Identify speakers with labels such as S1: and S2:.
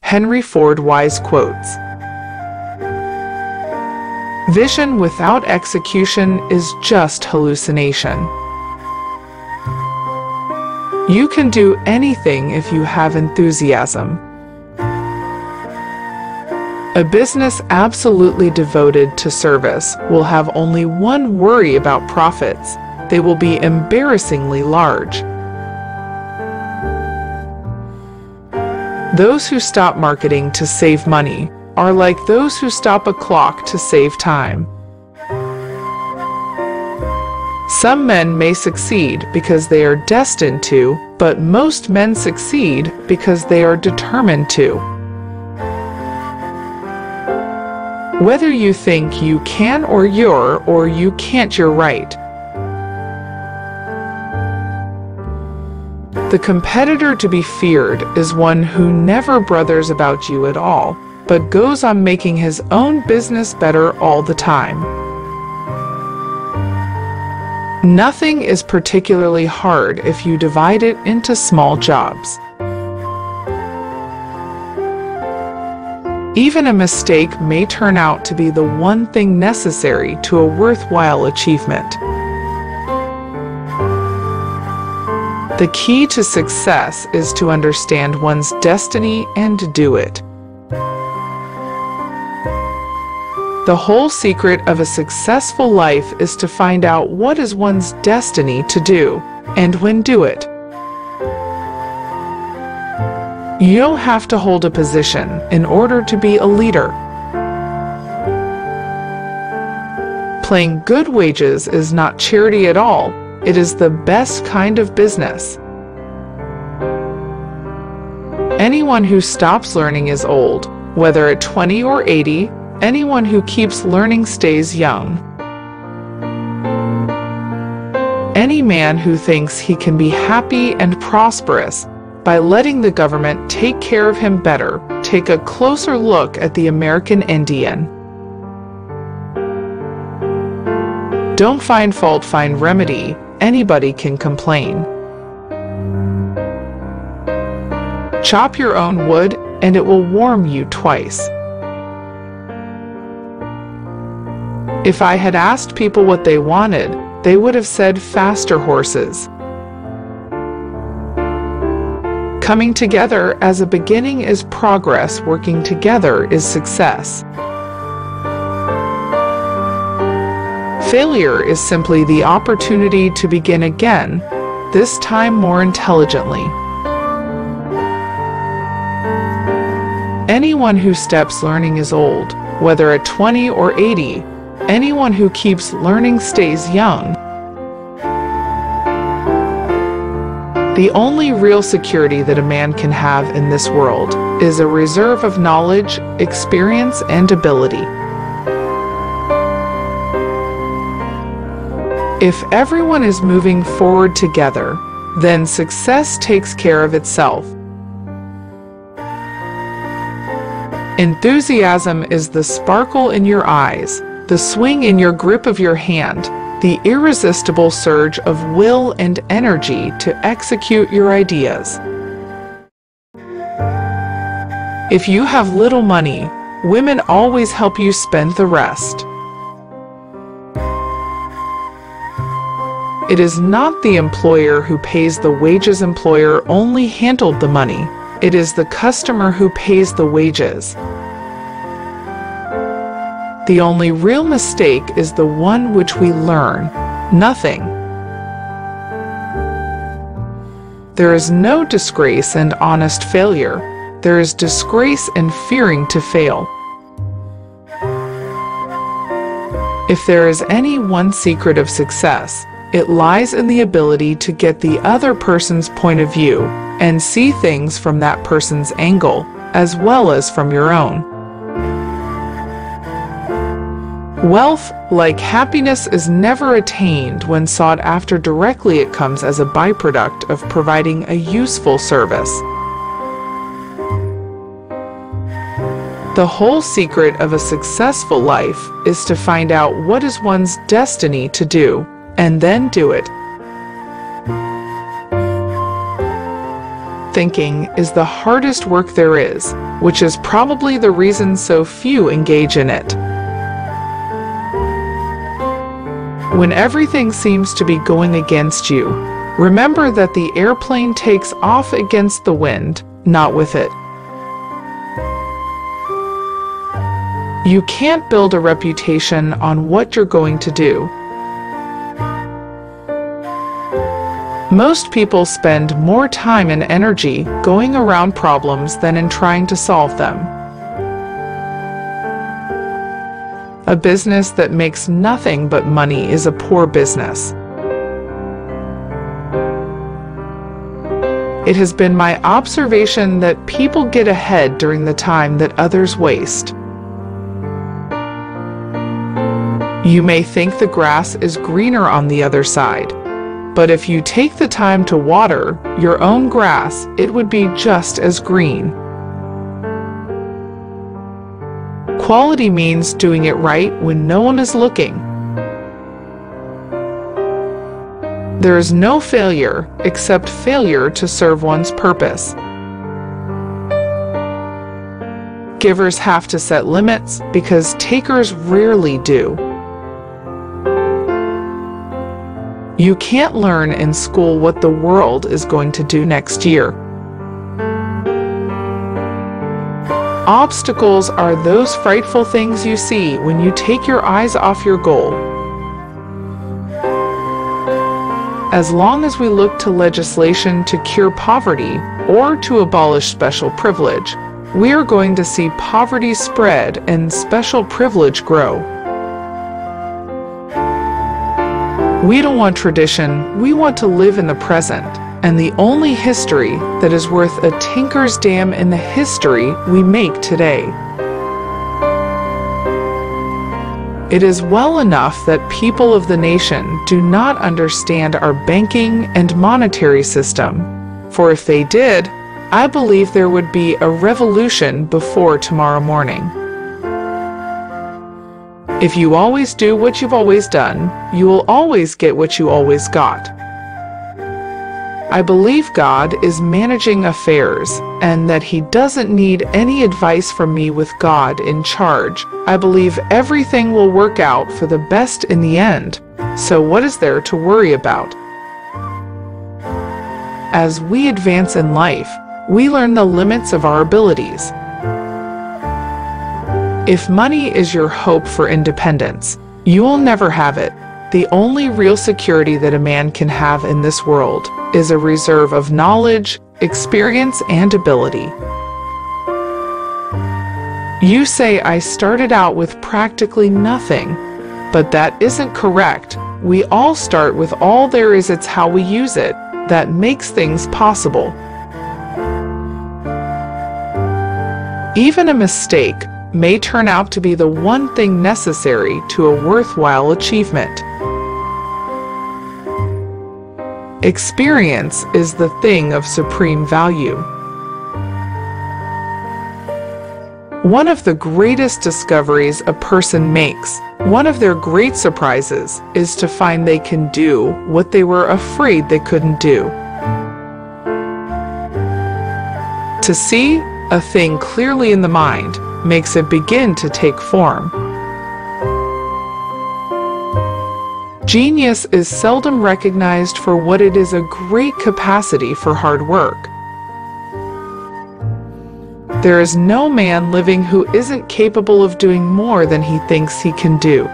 S1: Henry Ford Wise quotes, "Vision without execution is just hallucination." You can do anything if you have enthusiasm. A business absolutely devoted to service will have only one worry about profits: they will be embarrassingly large. Those who stop marketing to save money are like those who stop a clock to save time. Some men may succeed because they are destined to, but most men succeed because they are determined to. Whether you think you can or you can't, you're right. The competitor to be feared is one who never bothers about you at all, but goes on making his own business better all the time. Nothing is particularly hard if you divide it into small jobs. Even a mistake may turn out to be the one thing necessary to a worthwhile achievement. The key to success is to understand one's destiny and do it. The whole secret of a successful life is to find out what is one's destiny to do, and when do it. You don't have to hold a position in order to be a leader. Paying good wages is not charity at all. It is the best kind of business. Anyone who stops learning is old, whether at 20 or 80. Anyone who keeps learning stays young. Any man who thinks he can be happy and prosperous by letting the government take care of him better, take a closer look at the American Indian. Don't find fault, find remedy. Anybody can complain. Chop your own wood, and it will warm you twice. If I had asked people what they wanted, they would have said faster horses. Coming together as a beginning is progress. Working together is success. Failure is simply the opportunity to begin again, this time more intelligently. Anyone who stops learning is old, whether at 20 or 80. Anyone who keeps learning stays young. The only real security that a man can have in this world is a reserve of knowledge, experience, and ability. If everyone is moving forward together, then success takes care of itself. Enthusiasm is the sparkle in your eyes, the swing in your grip of your hand, the irresistible surge of will and energy to execute your ideas. If you have little money, women always help you spend the rest. It is not the employer who pays the wages. Employer only handled the money. It is the customer who pays the wages. The only real mistake is the one which we learn nothing. There is no disgrace in honest failure. There is disgrace in fearing to fail. If there is any one secret of success, it lies in the ability to get the other person's point of view and see things from that person's angle, as well as from your own. Wealth, like happiness, is never attained when sought after directly. It comes as a byproduct of providing a useful service. The whole secret of a successful life is to find out what is one's destiny to do, and then do it. thinking is the hardest work there is, which is probably the reason so few engage in it. When everything seems to be going against you, remember that the airplane takes off against the wind, not with it. You can't build a reputation on what you're going to do. Most people spend more time and energy going around problems than in trying to solve them. A business that makes nothing but money is a poor business. It has been my observation that people get ahead during the time that others waste. You may think the grass is greener on the other side, but if you take the time to water your own grass, it would be just as green. Quality means doing it right when no one is looking. There is no failure except failure to serve one's purpose. Givers have to set limits because takers rarely do. You can't learn in school what the world is going to do next year. Obstacles are those frightful things you see when you take your eyes off your goal. As long as we look to legislation to cure poverty or to abolish special privilege, we are going to see poverty spread and special privilege grow. We don't want tradition, we want to live in the present, and the only history that is worth a tinker's damn in the history we make today. It is well enough that people of the nation do not understand our banking and monetary system, for if they did, I believe there would be a revolution before tomorrow morning. If you always do what you've always done, you will always get what you always got. I believe God is managing affairs and that He doesn't need any advice from me with God in charge. I believe everything will work out for the best in the end, so what is there to worry about? As we advance in life, we learn the limits of our abilities. If money is your hope for independence, you will never have it. The only real security that a man can have in this world is a reserve of knowledge, experience, and ability. You say I started out with practically nothing, but that isn't correct. We all start with all there is. It's how we use it that makes things possible. Even a mistake may turn out to be the one thing necessary to a worthwhile achievement. Experience is the thing of supreme value. One of the greatest discoveries a person makes, one of their great surprises, is to find they can do what they were afraid they couldn't do. To see a thing clearly in the mind makes it begin to take form. Genius is seldom recognized for what it is: a great capacity for hard work. There is no man living who isn't capable of doing more than he thinks he can do.